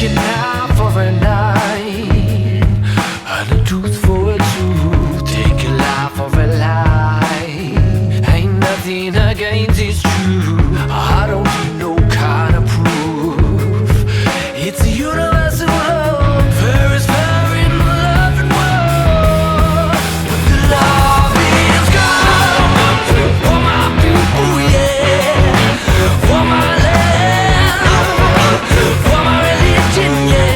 taking out for a night, and a tooth for a tooth, take a lie for a lie. Ain't nothing against it's true. I don't need no kind of proof. It's a universal love, fair is fair in the loving world. But the love is gone for my people, yeah, for my land, for my religion, yeah.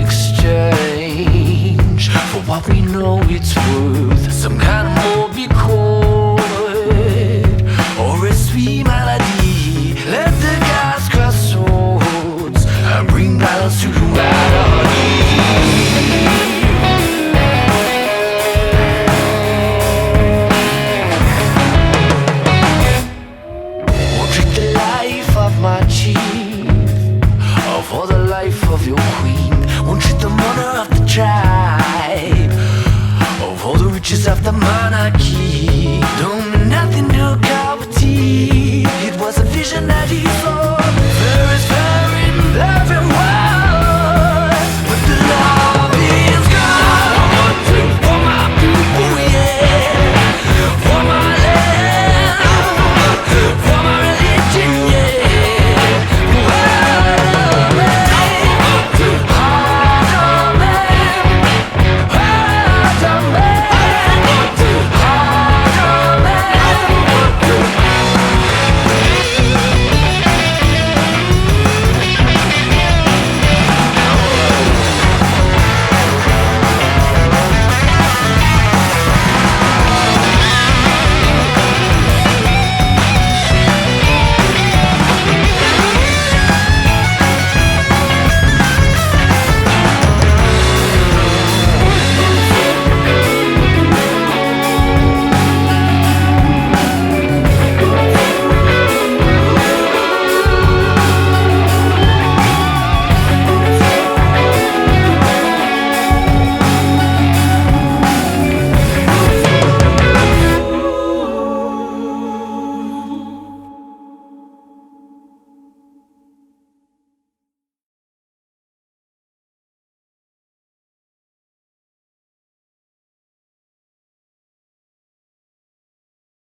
Exchange for what we know it's worth. Some kind of more be called, or a sweet melody. Let the gods cross swords and bring balance to humanity. Won't treat the life of my chief for the life of your queen. Won't treat the honor of the tribe for the riches of the monarchy.